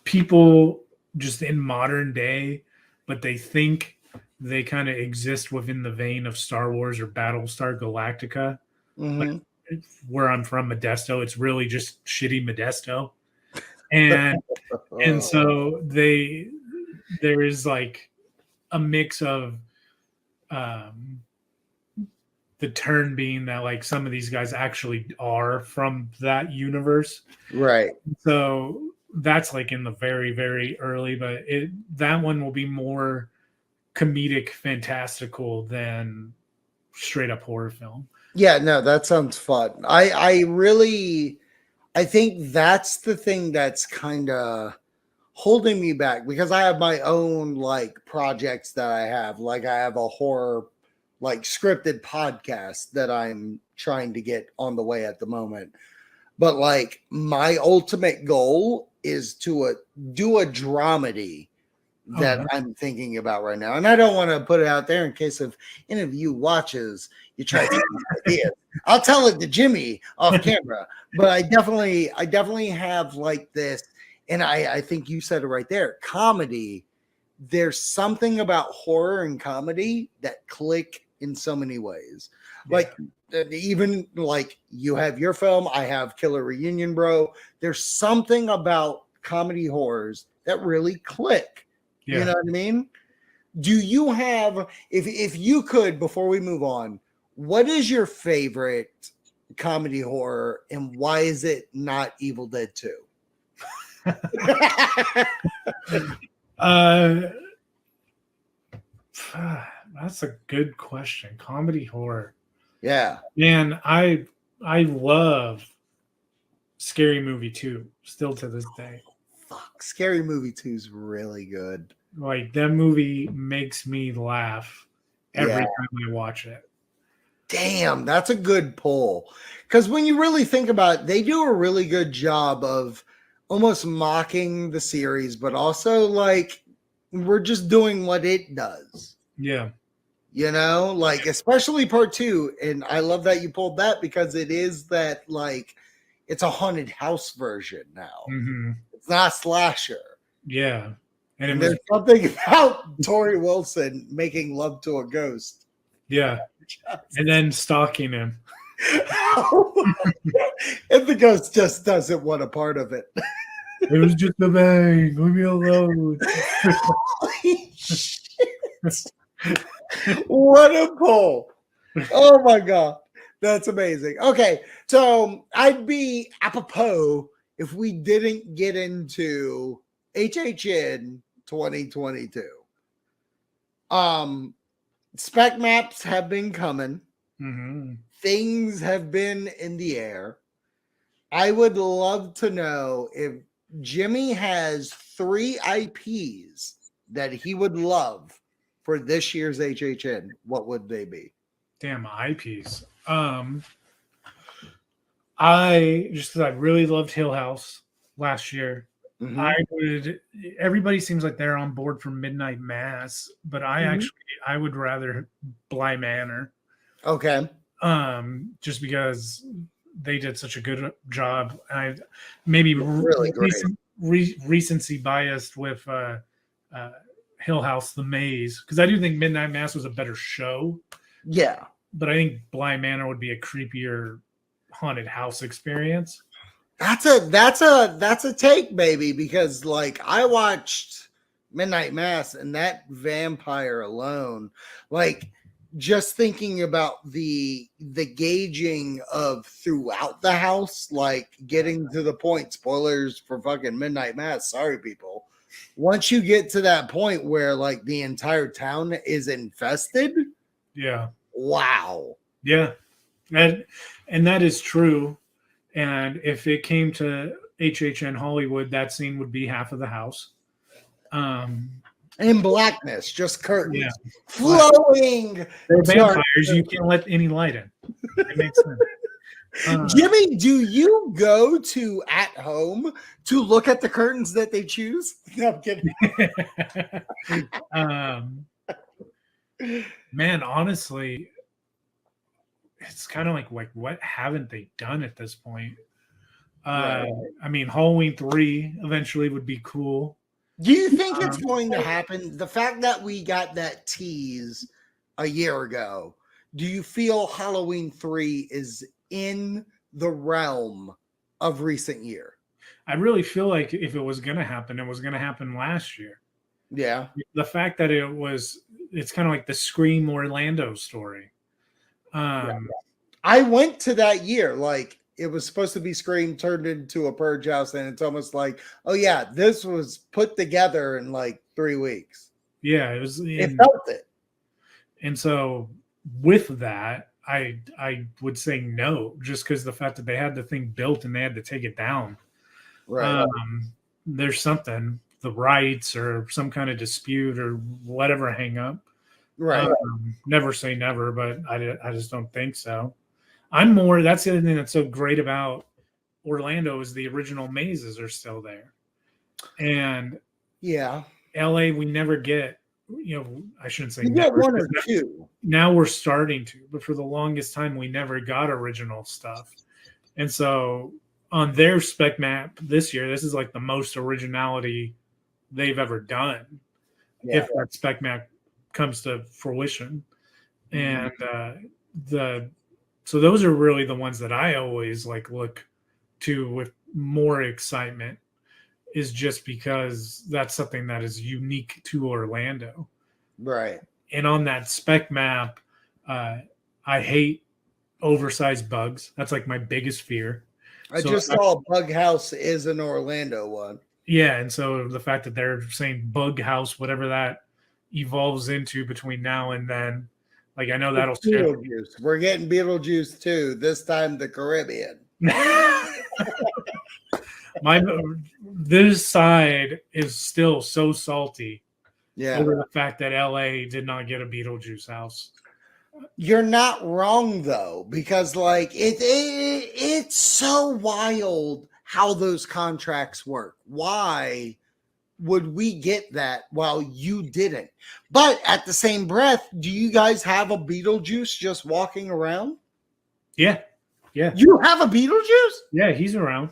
people just in modern day, but they think they kind of exist within the vein of Star Wars or Battlestar Galactica. Mm-hmm. Like where I'm from, Modesto, it's really just shitty Modesto. And so there is like a mix of the turn being that like some of these guys actually are from that universe. Right. So that's like in the very, very early, but that one will be more comedic, fantastical than straight up horror film. Yeah, no, that sounds fun. I think that's the thing that's kind of holding me back, because I have my own like projects that I have. Like I have a horror like scripted podcast that I'm trying to get on the way at the moment. But like my ultimate goal is to do a dramedy that I'm thinking about right now. And I don't want to put it out there in case if any of you watches, you try to ideas. I'll tell it to Jimmy off camera. But I definitely have like this. And I think you said it right there. Comedy, there's something about horror and comedy that click in so many ways. Yeah. Like even like you have your film, I have Killer Reunion, bro. There's something about comedy horrors that really click. Yeah. You know what I mean? Do you have, if you could, before we move on, what is your favorite comedy horror, and why is it not Evil Dead 2? That's a good question. Comedy horror. Yeah. Man, I love Scary Movie 2 still to this day. Fuck, Scary Movie 2 is really good. Like that movie makes me laugh every time I watch it. Damn, that's a good pull. Because when you really think about it, they do a really good job of almost mocking the series, but also like we're just doing what it does. Yeah. You know, like especially part 2. And I love that you pulled that because it is that like it's a haunted house version now. Mm-hmm. It's not a slasher. Yeah. And there's something about Tori Wilson making love to a ghost. Yeah. And then stalking him. And the ghost just doesn't want a part of it. It was just a bang. Leave me alone. Holy shit. What a pull. Oh my God. That's amazing. Okay. So I'd be apropos if we didn't get into HHN 2022. Spec maps have been coming. Mm-hmm. Things have been in the air. I would love to know if Jimmy has 3 IPs that he would love for this year's HHN. What would they be? Damn IPs. I really loved Hill House last year. Mm-hmm. Everybody seems like they're on board for Midnight Mass, but I would rather Bly Manor. Okay. Just because they did such a good job. I maybe really recency biased with Hill House, The Maze, because I do think Midnight Mass was a better show. Yeah. But I think Bly Manor would be a creepier haunted house experience. That's a take, baby, because like I watched Midnight Mass and that vampire alone, like just thinking about the gauging of throughout the house, like getting to the point, spoilers for fucking Midnight Mass, sorry people. Once you get to that point where like the entire town is infested, yeah. Wow. Yeah. And that is true. And if it came to HHN Hollywood, that scene would be half of the house. In blackness, just curtains. Yeah. Flowing. They're vampires. You can't let any light in. It makes sense. Jimmy, do you go to at home to look at the curtains that they choose? No, I'm kidding. Man, honestly, it's kind of like what haven't they done at this point? Right. I mean, Halloween 3 eventually would be cool. Do you think it's going to happen? The fact that we got that tease a year ago, do you feel Halloween 3 is in the realm of recent year? I really feel like if it was going to happen, it was going to happen last year. Yeah. The fact that it's kind of like the Scream Orlando story. I went to that year, like it was supposed to be Scream turned into a Purge house, and it's almost like, oh yeah, this was put together in like 3 weeks. Yeah, it felt it. And so with that, I would say no, just because the fact that they had the thing built and they had to take it down. Right. There's something, the rights or some kind of dispute or whatever hang up. Right. Never say never, but I just don't think so. That's the other thing that's so great about Orlando is the original mazes are still there. And yeah, LA, we never get, I shouldn't say get one or two. Now we're starting to, but for the longest time, we never got original stuff. And so on their spec map this year, this is like the most originality they've ever done. Yeah. If that spec map comes to fruition. And so those are really the ones that I always like look to with more excitement, is just because that's something that is unique to Orlando. Right. And on that spec map, I hate oversized bugs. That's like my biggest fear. I So just saw Bug House is an Orlando one. yeah, and so the fact that they're saying bug house, whatever that evolves into between now and then, like I know that'll scare Beetlejuice. We're getting Beetlejuice too. This time the Caribbean. my this side is still so salty Yeah. over the fact that LA did not get a Beetlejuice house. You're not wrong though, because like it's so wild how those contracts work. Why would we get that while you didn't? But at the same breath, do you guys have a Beetlejuice just walking around? Yeah. Yeah. You have a Beetlejuice? Yeah, he's around.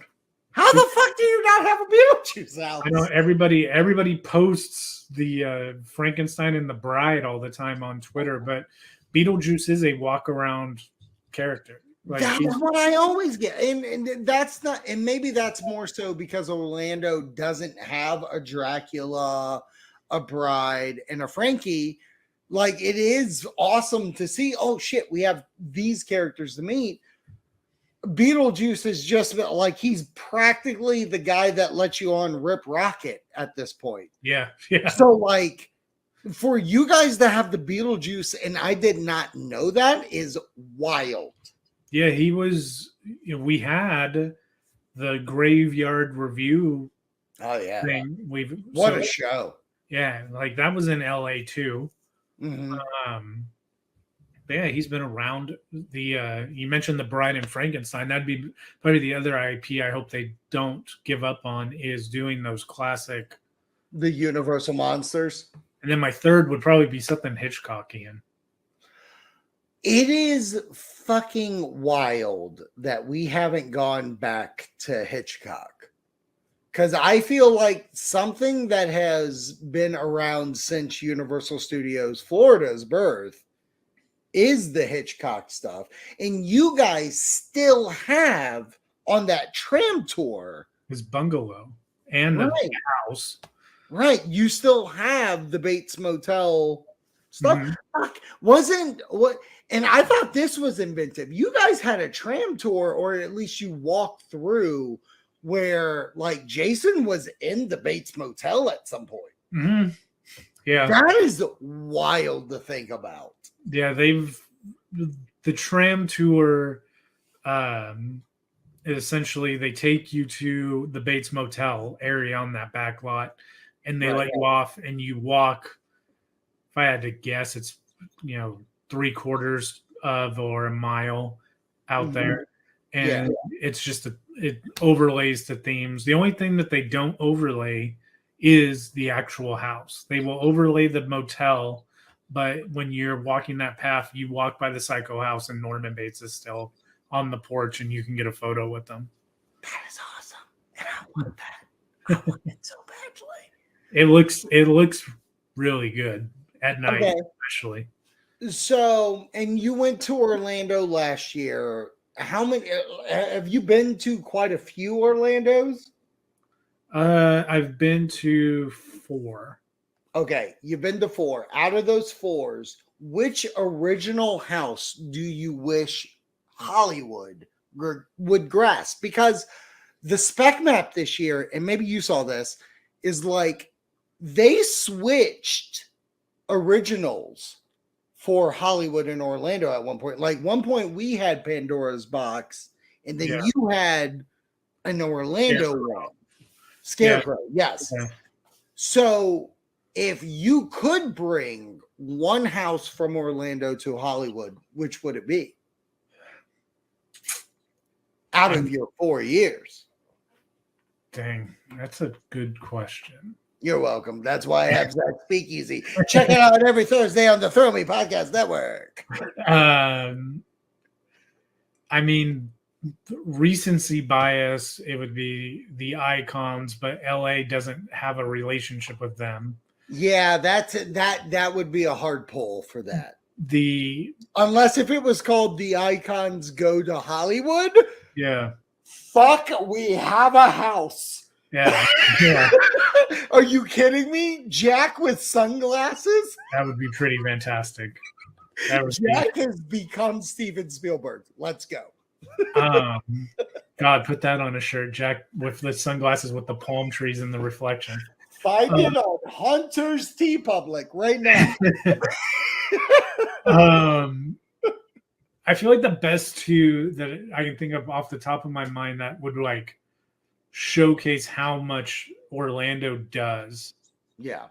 How the fuck do you not have a Beetlejuice house? I know everybody posts the Frankenstein and the Bride all the time on Twitter, but Beetlejuice is a walk around character. Like that's what I always get. And that's not, and maybe that's more so because Orlando doesn't have a Dracula, a Bride, and a Frankie. Like it is awesome to see, oh shit, we have these characters to meet. Beetlejuice is just like he's practically the guy that lets you on Rip Rocket at this point. Yeah. Yeah. So like for you guys to have the Beetlejuice, and I did not know that, is wild. Yeah, he was. We had the Graveyard Review. Oh yeah, thing. What a show! Yeah, like that was in LA too. Mm-hmm. Yeah, he's been around. The you mentioned the Bride and Frankenstein. That'd be probably the other IP. I hope they don't give up on is doing those classic. The Universal monsters. And then my third would probably be something Hitchcockian. It is fucking wild that we haven't gone back to Hitchcock. Because I feel like something that has been around since Universal Studios Florida's birth is the Hitchcock stuff. And you guys still have on that tram tour his bungalow and the house. Right. You still have the Bates Motel stuff. Mm-hmm. Wasn't what, and I thought this was inventive. You guys had a tram tour, or at least you walked through where like Jason was in the Bates Motel at some point. Mm-hmm. Yeah. That is wild to think about. Yeah, the tram tour essentially they take you to the Bates Motel area on that back lot. And they let you off, and you walk. If I had to guess, it's 3/4 of or a mile out there, and it's just it overlays the themes. The only thing that they don't overlay is the actual house. They will overlay the motel, but when you're walking that path, you walk by the Psycho house, and Norman Bates is still on the porch, and you can get a photo with them. That is awesome, and I want that. I want it so badly. It looks really good at night, especially. So, and you went to Orlando last year. How many have you been to? Quite a few Orlandos. I've been to 4. Okay, you've been to 4. Out of those 4s, which original house do you wish Hollywood would grasp? Because the spec map this year, and maybe you saw this, is like they switched originals for Hollywood and Orlando at one point. Like one point we had Pandora's Box, and then you had an Orlando one. Scarecrow, yes. Yeah. So if you could bring one house from Orlando to Hollywood, which would it be? Out of your 4 years. Dang, that's a good question. You're welcome. That's why I have Zach Speakeasy. Check it out every Thursday on the Throw Me Podcast Network. I mean, recency bias, it would be the Icons, but LA doesn't have a relationship with them. Yeah, that would be a hard pull for that. Unless if it was called The Icons Go to Hollywood. Yeah. Fuck, we have a house. Yeah. Yeah. Are you kidding me? Jack with sunglasses? That would be pretty fantastic. That was Jack has become Steven Spielberg. Let's go. God, put that on a shirt, Jack, with the sunglasses with the palm trees and the reflection. Find it on Hunter's Tea Public right now. I feel like the best two that I can think of off the top of my mind that would like showcase how much Orlando does. Yeah.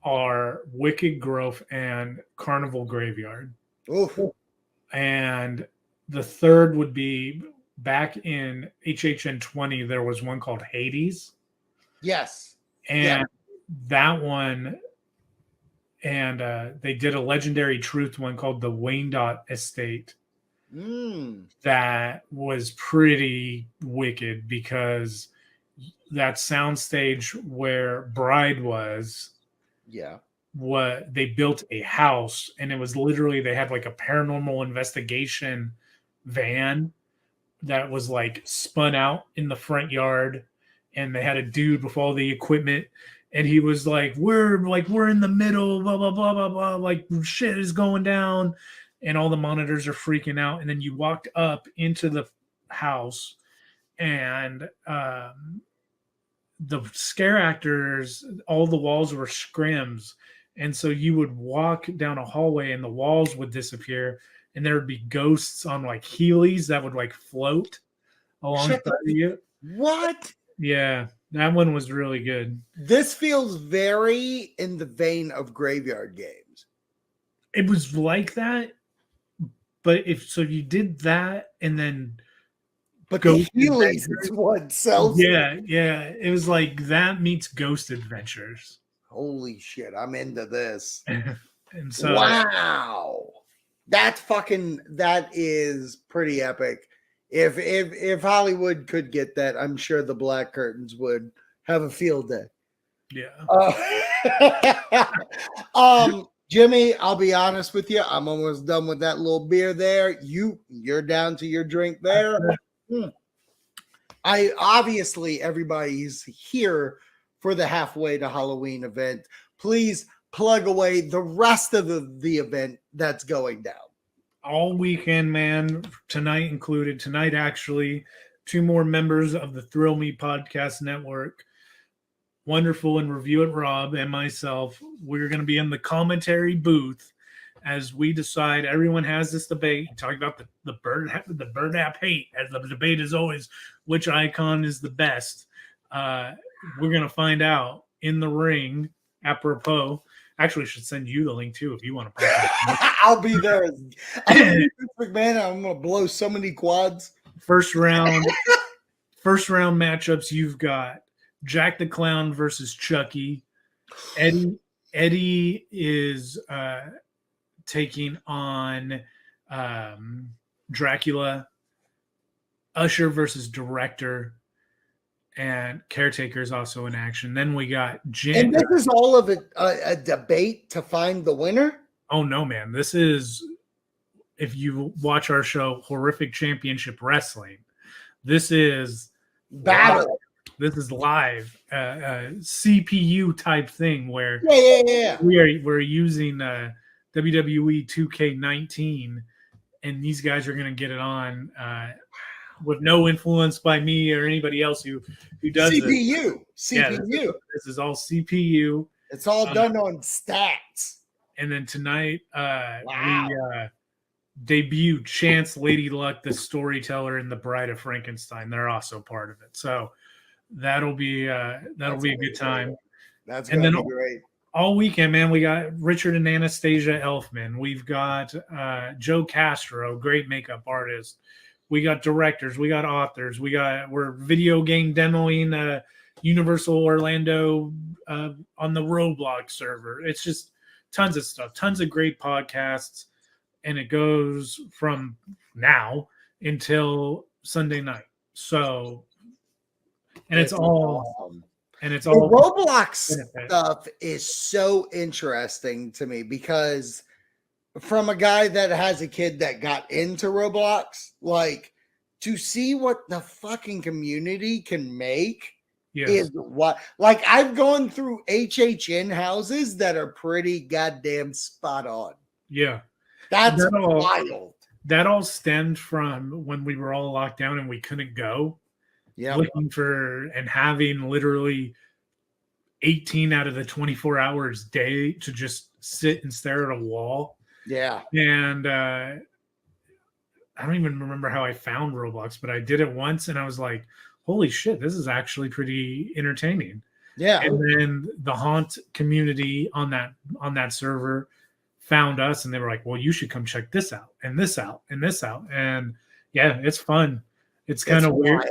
Are Wicked Grove and Carnival Graveyard. Oof. And the third would be back in HHN 20, there was one called Hades. Yes. And that one, and they did a Legendary Truth one called the Wayne Dot Estate. That was pretty wicked because that soundstage where Bride was, what they built a house, and it was literally they had like a paranormal investigation van that was like spun out in the front yard, and they had a dude with all the equipment, and he was like, we're in the middle, blah blah blah blah blah, like shit is going down, and all the monitors are freaking out, and then you walked up into the house, and the scare actors, all the walls were scrims, and so you would walk down a hallway and the walls would disappear, and there would be ghosts on like Heelys that would like float alongside of you. What? Yeah, that one was really good. This feels very in the vein of Graveyard Games. It was like that, but if so, you did that and then. But Ghost the Heelys is what sells. Yeah. It was like that meets Ghost Adventures. Holy shit, I'm into this. And so, wow, that is pretty epic. If Hollywood could get that, I'm sure the Black Curtains would have a field day. Yeah. Jimmy, I'll be honest with you. I'm almost done with that little beer there. You're down to your drink there. I obviously everybody's here for the halfway to Halloween event. Please plug away the rest of the event that's going down. All weekend, man. Tonight included. Tonight, actually, 2 more members of the Thrill Me Podcast Network, Wonderful and Review It Rob and myself. We're going to be in the commentary booth as we decide. Everyone has this debate talking about the bird app hate, as the debate is always which icon is the best. We're gonna find out in the ring. Apropos, actually, should send you the link too if you want to. I'll be there. McMahon, I'm gonna blow so many quads. First round matchups. You've got Jack the Clown versus Chucky. Eddie is taking on Dracula. Usher versus Director, and Caretaker is also in action. Then we got And this is all of it a debate to find the winner? Oh, no, man. This is, if you watch our show, Horrific Championship Wrestling, this is battle. Live. This is live, CPU type thing where we're using WWE 2K19, and these guys are going to get it on with no influence by me or anybody else who does CPU. Yeah, this is all CPU. It's all done on stats. And then tonight, we debut Chance, Lady Luck, the Storyteller, and the Bride of Frankenstein. They're also part of it. So that'll be a good time. That's going to be great. All weekend, man, we got Richard and Anastasia Elfman. We've got Joe Castro, great makeup artist. We got directors. We got authors. We're video game demoing Universal Orlando on the Roblox server. It's just tons of stuff, tons of great podcasts, and it goes from now until Sunday night. So, and it's all awesome. And it's the all Roblox stuff is so interesting to me because from a guy that has a kid that got into Roblox, like to see what the fucking community can make is what, like I've gone through HHN houses that are pretty goddamn spot on. Yeah. That's that all, wild. that all stemmed from when we were all locked down and we couldn't go. Yeah. Looking for and having literally 18 out of the 24 hours day to just sit and stare at a wall. Yeah. And I don't even remember how I found Roblox, but I did it once and I was like, holy shit, this is actually pretty entertaining. Yeah. And then the Haunt community on that server found us and they were like, well, you should come check this out and this out and this out. And yeah, it's fun. It's kind of weird.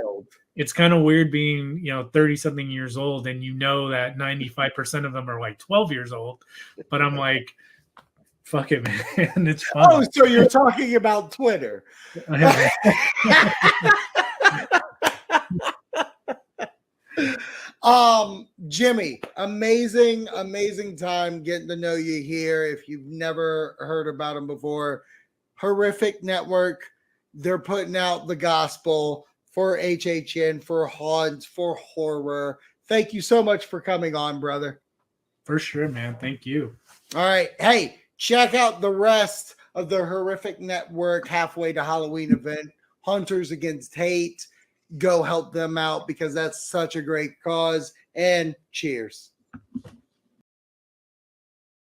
It's kind of weird being, 30 something years old and that 95% of them are like 12 years old. But I'm like, fuck it, man. It's fun. Oh, so you're talking about Twitter. Jimmy, amazing time getting to know you here. If you've never heard about them before, Horrific Network, they're putting out the gospel for HHN, for haunts, for horror. Thank you so much for coming on, brother. For sure, man. Thank you. All right. Hey, check out the rest of the Horrific Network Halfway to Halloween event, Hunters Against Hate. Go help them out because that's such a great cause. And cheers.